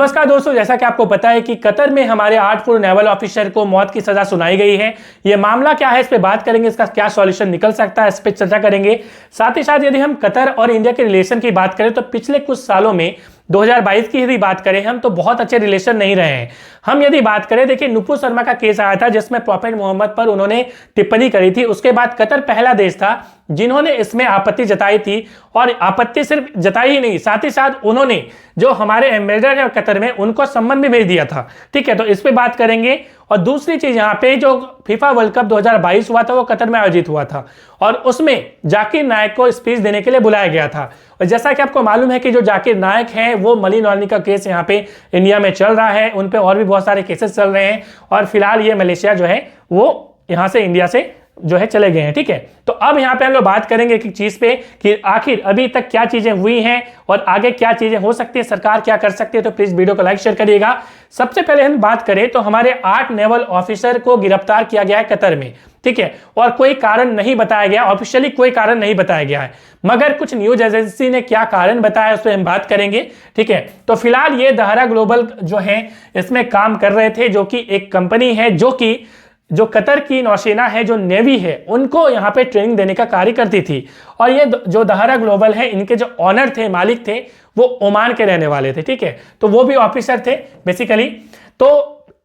नमस्कार दोस्तों, जैसा कि आपको पता है कि कतर में हमारे 8 पूर्व नेवल ऑफिसर को मौत की सजा सुनाई गई है। ये मामला क्या है, इस पे बात करेंगे, इसका क्या सॉल्यूशन निकल सकता है, इस पे चर्चा करेंगे। साथ ही साथ यदि हम कतर और इंडिया के रिलेशन की बात करें तो पिछले कुछ सालों में 2022 की यदि बात करें हम तो बहुत अच्छे रिलेशन नहीं रहे हैं। हम यदि बात करें, देखिए नुपुर शर्मा का केस आया था जिसमें प्रॉफेट मोहम्मद पर उन्होंने टिप्पणी करी थी। उसके बाद कतर पहला देश था जिन्होंने इसमें आपत्ति जताई थी, और आपत्ति सिर्फ जताई ही नहीं, साथ ही साथ उन्होंने जो हमारे एम्बेसडर है कतर में उनको सम्मन भी भेज दिया था। ठीक है, तो इस पे बात करेंगे। और दूसरी चीज, यहाँ पे जो फीफा वर्ल्ड कप 2022 हुआ था वो कतर में आयोजित हुआ था और उसमें जाकिर नायक को स्पीच देने के लिए बुलाया गया था। और जैसा कि आपको मालूम है कि जो जाकिर नायक हैं वो मलिन नॉर्नी का केस यहाँ पे इंडिया में चल रहा है, उन पे और भी बहुत सारे केसेस चल रहे हैं और फिलहाल ये मलेशिया जो है वो यहाँ से इंडिया से जो है चले गए हैं। ठीक है, तो अब यहाँ पे हम लोग बात करेंगे एक चीज पे कि आखिर अभी तक क्या चीजें हुई हैं और आगे क्या चीजें हो सकती है, सरकार क्या कर सकती है। तो प्लीज वीडियो को लाइक शेयर करिएगा। सबसे पहले हम बात करें तो हमारे 8 नेवल ऑफिसर को गिरफ्तार किया गया है कतर में। ठीक है, और कोई कारण नहीं बताया गया, ऑफिशियली कोई कारण नहीं बताया गया है, मगर कुछ न्यूज एजेंसी ने क्या कारण बताया उस पर हम बात करेंगे। ठीक है, तो फिलहाल ये दहरा ग्लोबल जो है इसमें काम कर रहे थे, जो कि एक कंपनी है जो कतर की नौसेना है, जो नेवी है, उनको यहाँ पे ट्रेनिंग देने का कार्य करती थी। और ये जो दहरा ग्लोबल है, इनके जो ऑनर थे, मालिक थे, वो ओमान के रहने वाले थे। ठीक है, तो वो भी ऑफिसर थे बेसिकली। तो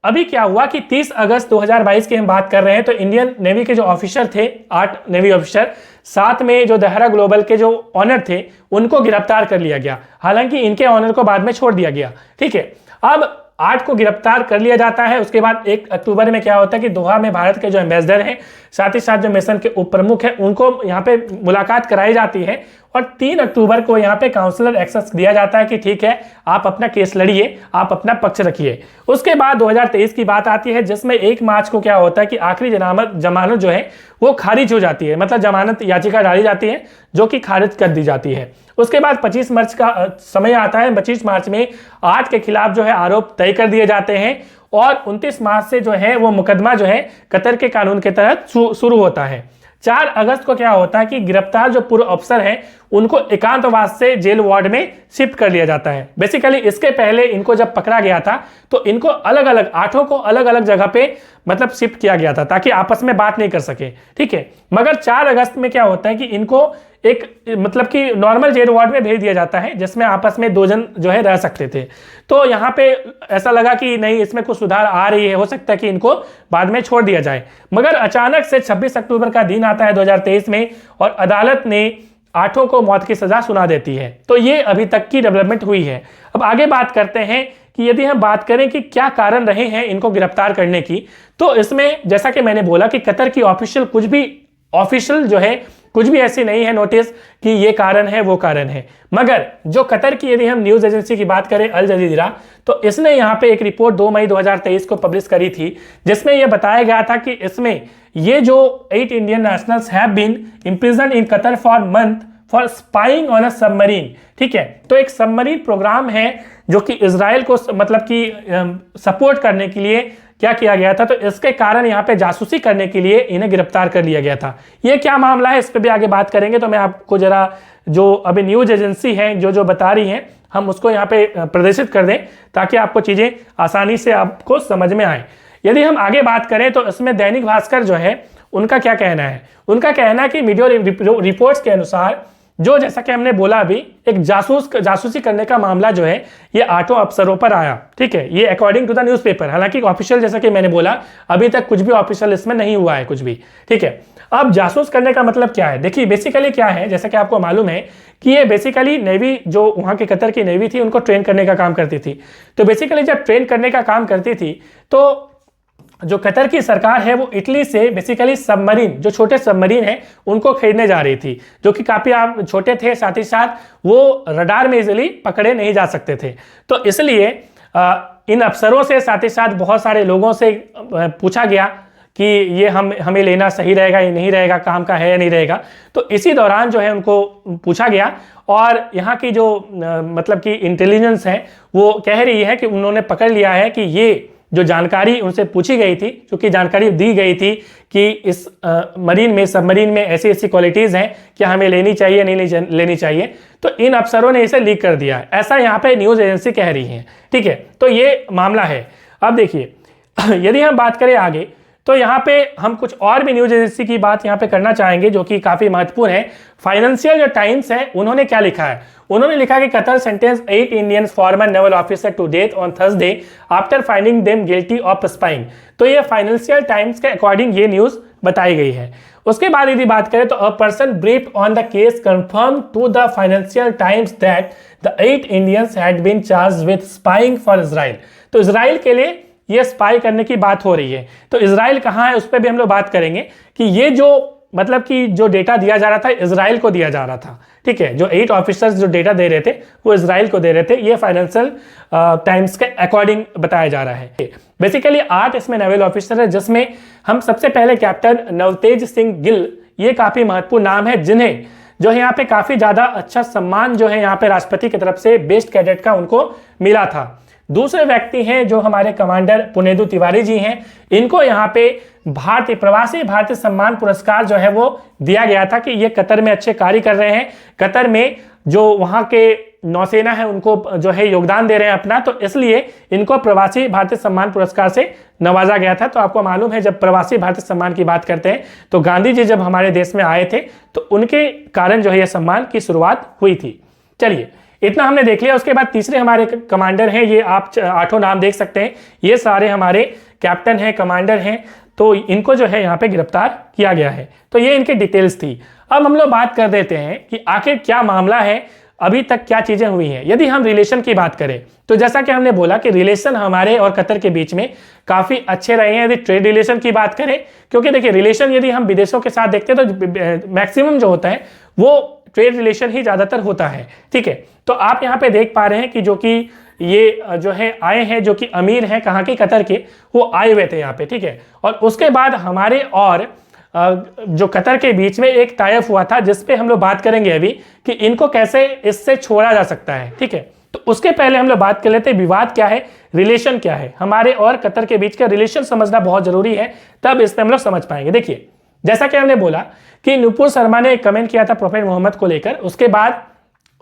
अभी क्या हुआ कि 30 अगस्त 2022 की हम बात कर रहे हैं, तो इंडियन नेवी के जो ऑफिसर थे, 8 नेवी ऑफिसर, साथ में जो दहरा ग्लोबल के जो ऑनर थे उनको गिरफ्तार कर लिया गया। हालांकि इनके ऑनर को बाद में छोड़ दिया गया। ठीक है, अब 8 को गिरफ्तार कर लिया जाता है। उसके बाद 1 अक्टूबर में क्या होता है कि दोहा में भारत के जो एम्बेसडर हैं, साथ ही साथ जो मिशन के उप प्रमुख हैं, उनको यहाँ पे मुलाकात कराई जाती है और 3 अक्टूबर को यहाँ पे काउंसलर एक्सेस दिया जाता है कि ठीक है, आप अपना केस लड़िए, आप अपना पक्ष रखिए। उसके बाद 2023 की बात आती है जिसमें 1 मार्च को क्या होता है कि आखिरी जमानत जो है वो खारिज हो जाती है, मतलब जमानत याचिका डाली जाती है जो कि खारिज कर दी जाती है। उसके बाद 25 मार्च का समय आता है। 25 मार्च में 8 के खिलाफ जो है आरोप तय कर दिए जाते हैं और 29 मार्च से जो है वो मुकदमा जो है कतर के कानून के तहत शुरू होता है। 4 अगस्त को क्या होता है कि गिरफ्तार जो पूर्व अफसर हैं उनको एकांतवास से जेल वार्ड में शिफ्ट कर लिया जाता है। बेसिकली इसके पहले इनको जब पकड़ा गया था तो इनको अलग अलग 8 को अलग अलग जगह पे मतलब शिफ्ट किया गया था ताकि आपस में बात नहीं कर सके। ठीक है, मगर 4 अगस्त में क्या होता है कि इनको एक मतलब कि नॉर्मल जेल वार्ड में भेज दिया जाता है जिसमें आपस में 2 जन जो है रह सकते थे। तो यहाँ पे ऐसा लगा कि नहीं, इसमें कुछ सुधार आ रही है, हो सकता है कि इनको बाद में छोड़ दिया जाए। मगर अचानक से 26 अक्टूबर का दिन आता है 2023 में और अदालत ने 8 को मौत की सजा सुना देती है। तो ये अभी तक की डेवलपमेंट हुई है। अब आगे बात करते हैं कि यदि हम बात करें कि क्या कारण रहे हैं इनको गिरफ्तार करने की, तो इसमें जैसा कि मैंने बोला कि कतर की ऑफिशियल जो है कुछ भी ऐसी नहीं है नोटिस कि ये कारण है वो कारण है। मगर जो कतर की यदि हम न्यूज एजेंसी की बात करें, अल जजीरा, तो इसने यहाँ पे एक रिपोर्ट 2 मई 2023 को पब्लिश करी थी जिसमें यह बताया गया था कि इसमें ये जो 8 Indian nationals have been imprisoned in Qatar for month for spying on a submarine. ठीक है, तो एक सबमरीन प्रोग्राम है जो कि इजराइल को मतलब कि सपोर्ट करने के लिए क्या किया गया था। तो इसके कारण यहाँ पे जासूसी करने के लिए इन्हें गिरफ्तार कर लिया गया था। ये क्या मामला है इस पर भी आगे बात करेंगे। तो मैं आपको जरा जो अभी न्यूज एजेंसी है जो बता रही हैं हम उसको यहाँ पे प्रदर्शित कर दें ताकि आपको चीजें आसानी से आपको समझ में आए। यदि हम आगे बात करें तो इसमें दैनिक भास्कर जो है उनका क्या कहना है। उनका कहना है कि मीडिया रिपोर्ट्स के अनुसार जो, जैसा कि हमने बोला अभी, एक जासूसी करने का मामला जो है ये 8 अफसरों पर आया। ठीक है, ये अकॉर्डिंग टू द न्यूज़पेपर। हालांकि ऑफिशियल, जैसा कि मैंने बोला, अभी तक कुछ भी ऑफिशियल इसमें नहीं हुआ है कुछ भी। ठीक है, अब जासूस करने का मतलब क्या है, देखिए बेसिकली क्या है, जैसा कि आपको मालूम है कि ये बेसिकली नेवी जो वहां के कतर की नेवी थी उनको ट्रेन करने का काम करती थी। तो बेसिकली जब ट्रेन करने का काम करती थी तो जो कतर की सरकार है वो इटली से बेसिकली सबमरीन, जो छोटे सबमरीन हैं, उनको खरीदने जा रही थी, जो कि काफी छोटे थे, साथ ही साथ वो रडार में इजीली पकड़े नहीं जा सकते थे। तो इसलिए इन अफसरों से, साथ ही साथ बहुत सारे लोगों से पूछा गया कि ये हमें लेना सही रहेगा या नहीं रहेगा, काम का है या नहीं रहेगा। तो इसी दौरान जो है उनको पूछा गया और यहाँ की जो मतलब कि इंटेलिजेंस है वो कह रही है कि उन्होंने पकड़ लिया है कि ये जो जानकारी उनसे पूछी गई थी, क्योंकि जानकारी दी गई थी कि इस सबमरीन में ऐसी ऐसी क्वालिटीज़ हैं कि हमें लेनी चाहिए नहीं लेनी चाहिए, तो इन अफसरों ने इसे लीक कर दिया, ऐसा यहाँ पे न्यूज़ एजेंसी कह रही है। ठीक है, तो ये मामला है। अब देखिए यदि हम बात करें आगे, तो यहाँ पे हम कुछ और भी न्यूज़ एजेंसी की बात यहाँ पे करना चाहेंगे जो कि काफ़ी महत्वपूर्ण है। फाइनेंशियल जो टाइम्स है उन्होंने क्या लिखा है, उन्होंने लिखा कि Qatar sentence 8 Indian former naval officer to death on Thursday after finding them guilty of spying. तो ये फाइनेंशियल टाइम्स के अकॉर्डिंग ये न्यूज़ बताई गई है। उसके बाद यदि बात करें तो a person briefed on the case confirm to the Financial Times that the 8 Indians had been charged with spying for Israel. तो इजराइल के लिए ये स्पाई करने की बात हो रही है। तो इजराइल कहाँ है उस पर भी हम लोग बात करेंगे कि ये जो मतलब कि जो डेटा दिया जा रहा था इजराइल को दिया जा रहा था। ठीक है, जो 8 ऑफिसर्स जो डेटा दे रहे थे वो इजराइल को दे रहे थे, ये फाइनेंशियल टाइम्स के अकॉर्डिंग बताया जा रहा है। बेसिकली 8 इसमें नेवल ऑफिसर है, जिसमें हम सबसे पहले कैप्टन नवतेज सिंह गिल, ये काफ़ी महत्वपूर्ण नाम है, जिन्हें जो है यहाँ पे काफ़ी ज़्यादा अच्छा सम्मान जो है यहाँ पे राष्ट्रपति की तरफ से बेस्ट कैडेट का उनको मिला था। दूसरे व्यक्ति हैं जो हमारे कमांडर पुनेदु तिवारी जी हैं, इनको यहाँ पे प्रवासी भारतीय सम्मान पुरस्कार जो है वो दिया गया था कि ये कतर में अच्छे कार्य कर रहे हैं, कतर में जो वहाँ के नौसेना है उनको जो है योगदान दे रहे हैं अपना, तो इसलिए इनको प्रवासी भारतीय सम्मान पुरस्कार से नवाजा गया था। तो आपको मालूम है जब प्रवासी भारतीय सम्मान की बात करते हैं तो गांधी जी जब हमारे देश में आए थे तो उनके कारण जो है यह सम्मान की शुरुआत हुई थी। चलिए इतना हमने देख लिया। उसके बाद तीसरे हमारे कमांडर हैं, ये आप 8 नाम देख सकते हैं, ये सारे हमारे कैप्टन हैं, कमांडर हैं, तो इनको जो है यहाँ पे गिरफ्तार किया गया है। तो ये इनकी डिटेल्स थी। अब हम लोग बात कर देते हैं कि आखिर क्या मामला है, अभी तक क्या चीजें हुई हैं। यदि हम रिलेशन की बात करें तो जैसा कि हमने बोला कि रिलेशन हमारे और कतर के बीच में काफी अच्छे रहे हैं। यदि ट्रेड रिलेशन की बात करें, क्योंकि देखिए रिलेशन यदि हम विदेशों के साथ देखते हैं तो मैक्सिमम जो होता है वो ट्रेड रिलेशन ही ज्यादातर होता है। ठीक है, तो आप यहाँ पे देख पा रहे हैं कि जो कि ये जो है आए हैं, जो कि अमीर हैं कहाँ के, कतर के, वो आए हुए थे यहाँ पे। ठीक है, और उसके बाद हमारे और जो कतर के बीच में एक टाइप हुआ था जिसपे हम लोग बात करेंगे अभी कि इनको कैसे इससे छोड़ा जा सकता है। ठीक है, तो उसके पहले हम लोग बात कर लेते हैं विवाद क्या है, रिलेशन क्या है। हमारे और कतर के बीच का रिलेशन समझना बहुत जरूरी है, तब इस पर हम लोग समझ पाएंगे। देखिए जैसा कि हमने बोला कि नुपुर शर्मा ने एक कमेंट किया था प्रोफेट मोहम्मद को लेकर, उसके बाद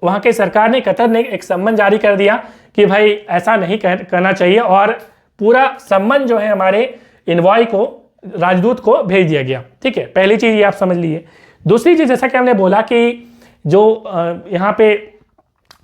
वहाँ की सरकार ने, कतर ने एक सम्मन जारी कर दिया कि भाई ऐसा नहीं करना चाहिए, और पूरा सम्मन जो है हमारे इनवॉय को, राजदूत को भेज दिया गया। ठीक है, पहली चीज़ ये आप समझ लीजिए। दूसरी चीज़ जैसा कि हमने बोला कि जो यहाँ पे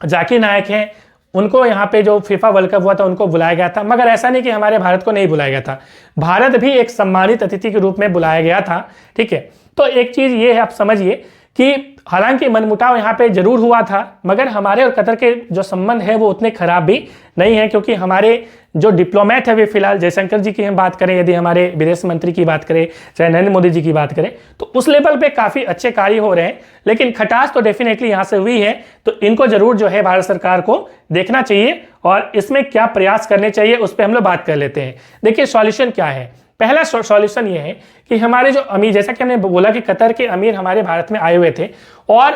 जाकिर नायक हैं उनको यहाँ पे जो फीफा वर्ल्ड कप हुआ था उनको बुलाया गया था, मगर ऐसा नहीं कि हमारे भारत को नहीं बुलाया गया था, भारत भी एक सम्मानित अतिथि के रूप में बुलाया गया था। ठीक है, तो एक चीज़ ये है आप समझिए कि हालांकि मनमुटाव यहाँ पे जरूर हुआ था, मगर हमारे और कतर के जो संबंध है वो उतने खराब भी नहीं है, क्योंकि हमारे जो डिप्लोमेट है वे फिलहाल जयशंकर जी की हम बात करें, यदि हमारे विदेश मंत्री की बात करें, चाहे नरेंद्र मोदी जी की बात करें, तो उस लेवल पे काफ़ी अच्छे कार्य हो रहे हैं। लेकिन खटास तो डेफिनेटली यहाँ से हुई है, तो इनको जरूर जो है भारत सरकार को देखना चाहिए और इसमें क्या प्रयास करने चाहिए उस पर हम लोग बात कर लेते हैं। देखिए सॉल्यूशन क्या है। पहला सॉल्यूशन ये है कि हमारे जो अमीर, जैसा कि हमने बोला कि कतर के अमीर हमारे भारत में आए हुए थे, और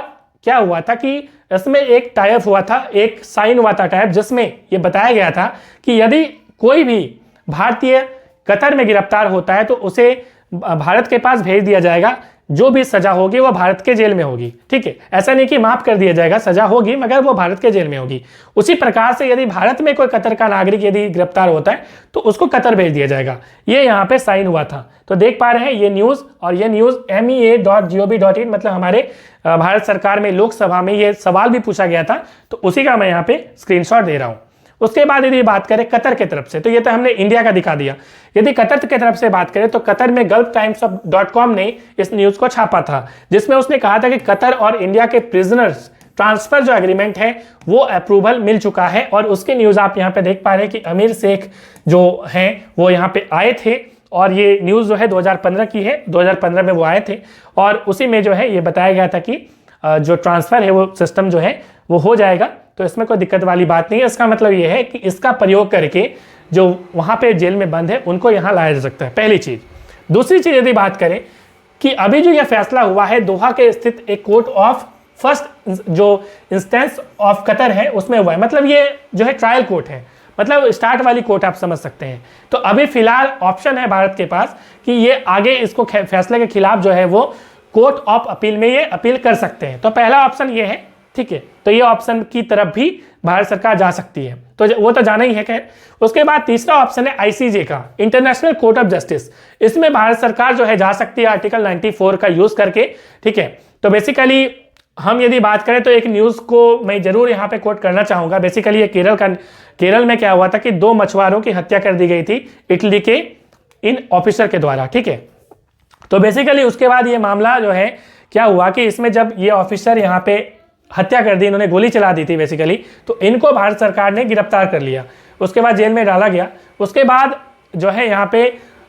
क्या हुआ था कि इसमें एक टाइप हुआ था, एक साइन हुआ था टाइप, जिसमें ये बताया गया था कि यदि कोई भी भारतीय कतर में गिरफ्तार होता है तो उसे भारत के पास भेज दिया जाएगा, जो भी सजा होगी वो भारत के जेल में होगी। ठीक है, ऐसा नहीं कि माफ कर दिया जाएगा, सजा होगी मगर वो भारत के जेल में होगी। उसी प्रकार से यदि भारत में कोई कतर का नागरिक यदि गिरफ्तार होता है तो उसको कतर भेज दिया जाएगा। ये यहाँ पे साइन हुआ था, तो देख पा रहे हैं ये न्यूज़, और ये न्यूज़ mea.gov.in मतलब हमारे भारत सरकार में लोकसभा में ये सवाल भी पूछा गया था, तो उसी का मैं यहाँ पे स्क्रीनशॉट दे रहा हूँ। उसके बाद यदि बात करें कतर के तरफ से, तो ये तो हमने इंडिया का दिखा दिया। यदि कतर के तरफ से बात करें तो कतर में gulftimes.com ने इस न्यूज़ को छापा था, जिसमें उसने कहा था कि कतर और इंडिया के प्रिजनर्स ट्रांसफर जो एग्रीमेंट है वो अप्रूवल मिल चुका है। और उसकी न्यूज़ आप यहाँ पे देख पा रहे हैं कि अमीर शेख जो हैं वो यहाँ पे आए थे, और ये न्यूज़ जो है 2015 की है, 2015 में वो आए थे, और उसी में जो है ये बताया गया था कि जो ट्रांसफ़र है वो सिस्टम जो है वो हो जाएगा, तो इसमें कोई दिक्कत वाली बात नहीं है। इसका मतलब ये है कि इसका प्रयोग करके जो वहाँ पे जेल में बंद है उनको यहाँ लाया जा सकता है, पहली चीज़। दूसरी चीज़ यदि बात करें कि अभी जो यह फैसला हुआ है दोहा के स्थित एक कोर्ट ऑफ फर्स्ट जो इंस्टेंस ऑफ कतर है उसमें हुआ है, मतलब ये जो है ट्रायल कोर्ट है, मतलब स्टार्ट वाली कोर्ट आप समझ सकते हैं। तो अभी फिलहाल ऑप्शन है भारत के पास कि ये आगे इसको फैसले के खिलाफ जो है वो कोर्ट ऑफ अपील में ये अपील कर सकते हैं। तो पहला ऑप्शन ये है, ठीक है। तो ये ऑप्शन की तरफ भी भारत सरकार जा सकती है, तो वो तो जाना ही है। खैर उसके बाद तीसरा ऑप्शन है आईसीजे का, इंटरनेशनल कोर्ट ऑफ जस्टिस। इसमें भारत सरकार जो है जा सकती है आर्टिकल 94 का यूज करके, ठीक है। तो बेसिकली हम यदि बात करें तो एक न्यूज़ को मैं जरूर यहाँ पे कोट करना चाहूँगा। बेसिकली ये केरल में क्या हुआ था कि 2 मछुआरों की हत्या कर दी गई थी इटली के इन ऑफिसर के द्वारा, ठीक है। तो बेसिकली उसके बाद ये मामला जो है क्या हुआ कि इसमें जब ये ऑफिसर यहाँ पे हत्या कर दी, इन्होंने गोली चला दी थी बेसिकली, तो इनको भारत सरकार ने गिरफ्तार कर लिया, उसके बाद जेल में डाला गया। उसके बाद जो है यहाँ पे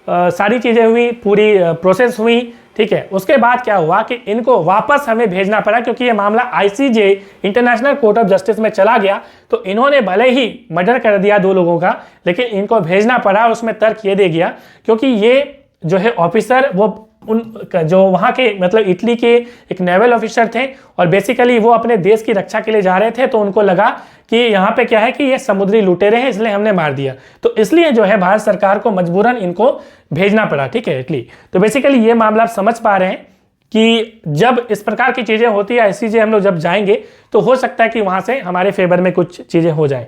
सारी चीज़ें हुई, पूरी प्रोसेस हुई, ठीक है। उसके बाद क्या हुआ कि इनको वापस हमें भेजना पड़ा, क्योंकि ये मामला ICJ international court of justice में चला गया। तो इन्होंने भले ही मर्डर कर दिया 2 लोगों का, लेकिन इनको भेजना पड़ा। उसमें तर्क ये दे गया क्योंकि ये जो है ऑफिसर वो उन जो वहाँ के मतलब इटली के एक नेवल ऑफिसर थे और बेसिकली वो अपने देश की रक्षा के लिए जा रहे थे। तो उनको लगा कि यहाँ पे क्या है कि ये समुद्री लुटेरे हैं, इसलिए हमने मार दिया। तो इसलिए जो है भारत सरकार को मजबूरन इनको भेजना पड़ा, ठीक है, इटली। तो बेसिकली ये मामला आप समझ पा रहे हैं कि जब इस प्रकार की चीज़ें होती है आईसीजे हम लोग जब जाएंगे तो हो सकता है कि वहाँ से हमारे फेवर में कुछ चीज़ें हो जाएं।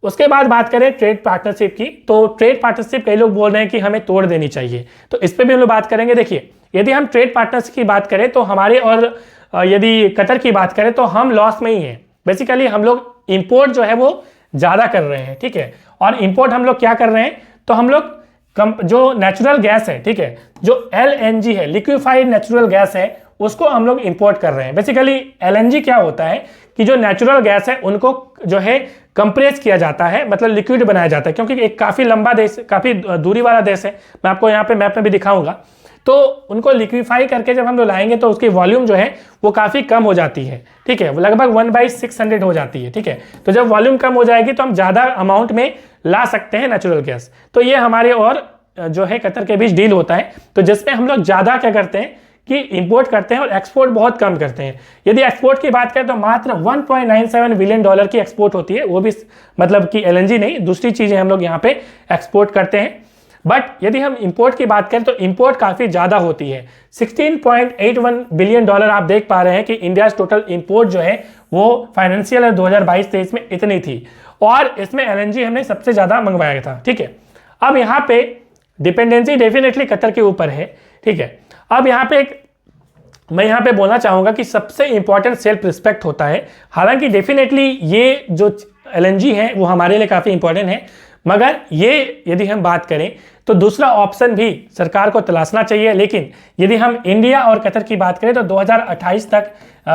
उसके बाद बात करें ट्रेड पार्टनरशिप की, तो ट्रेड पार्टनरशिप कई लोग बोल रहे हैं कि हमें तोड़ देनी चाहिए, तो इस पर भी हम लोग बात करेंगे। देखिए, यदि हम ट्रेड पार्टनरशिप की बात करें तो हमारे और यदि कतर की बात करें तो हम लॉस में ही हैं। बेसिकली हम लोग इंपोर्ट जो है वो ज़्यादा कर रहे हैं, ठीक है। और इंपोर्ट हम लोग क्या कर रहे हैं, तो हम लोग जो नेचुरल गैस है, ठीक है, जो एलएनजी है, लिक्विफाइड नेचुरल गैस है, उसको हम लोग इंपोर्ट कर रहे हैं। बेसिकली एलएनजी क्या होता है कि जो नेचुरल गैस है उनको जो है कंप्रेस किया जाता है, मतलब लिक्विड बनाया जाता है, क्योंकि एक काफ़ी लंबा देश, काफ़ी दूरी वाला देश है। मैं आपको यहाँ पे मैप में भी दिखाऊंगा। तो उनको लिक्विफाई करके जब हम लोग लाएंगे तो उसकी वॉल्यूम जो है वो काफ़ी कम हो जाती है, ठीक है, वो लगभग 1/600 हो जाती है, ठीक है। तो जब वॉल्यूम कम हो जाएगी तो हम ज़्यादा अमाउंट में ला सकते हैं नेचुरल गैस। तो ये हमारे और जो है कतर के बीच डील होता है, तो जिसमें हम लोग ज़्यादा क्या करते हैं कि इंपोर्ट करते हैं और एक्सपोर्ट बहुत कम करते हैं। यदि एक्सपोर्ट की बात करें तो मात्र $1.97 बिलियन की एक्सपोर्ट होती है, वो भी मतलब कि एलएनजी नहीं, दूसरी चीज़ें हम लोग यहाँ पे एक्सपोर्ट करते हैं। बट यदि हम इंपोर्ट की बात करें तो इंपोर्ट काफ़ी ज़्यादा होती है, $16.81 बिलियन आप देख पा रहे हैं कि इंडिया टोटल इंपोर्ट जो है वो फाइनेंशियल ईयर 2022-23 में इतनी थी, और इसमें एलएनजी हमने सबसे ज़्यादा मंगवाया था, ठीक है। अब यहाँ पे डिपेंडेंसी डेफिनेटली कतर के ऊपर है, ठीक है। अब यहाँ पे मैं यहाँ पे बोलना चाहूँगा कि सबसे इंपॉर्टेंट सेल्फ रिस्पेक्ट होता है। हालांकि डेफिनेटली ये जो एलएनजी है वो हमारे लिए काफ़ी इंपॉर्टेंट है, मगर ये यदि हम बात करें तो दूसरा ऑप्शन भी सरकार को तलाशना चाहिए। लेकिन यदि हम इंडिया और कतर की बात करें तो 2028 तक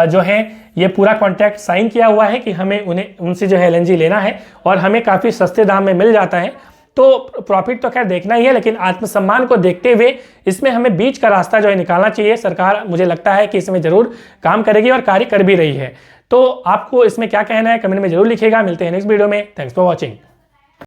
जो है ये पूरा कॉन्ट्रैक्ट साइन किया हुआ है कि हमें उनसे जो है एलएनजी लेना है, और हमें काफ़ी सस्ते दाम में मिल जाता है। तो प्रॉफिट तो खैर देखना ही है, लेकिन आत्मसम्मान को देखते हुए इसमें हमें बीच का रास्ता जो है निकालना चाहिए। सरकार मुझे लगता है कि इसमें जरूर काम करेगी और कार्य कर भी रही है। तो आपको इसमें क्या कहना है कमेंट में जरूर लिखिएगा। मिलते हैं नेक्स्ट वीडियो में। Thanks for watching.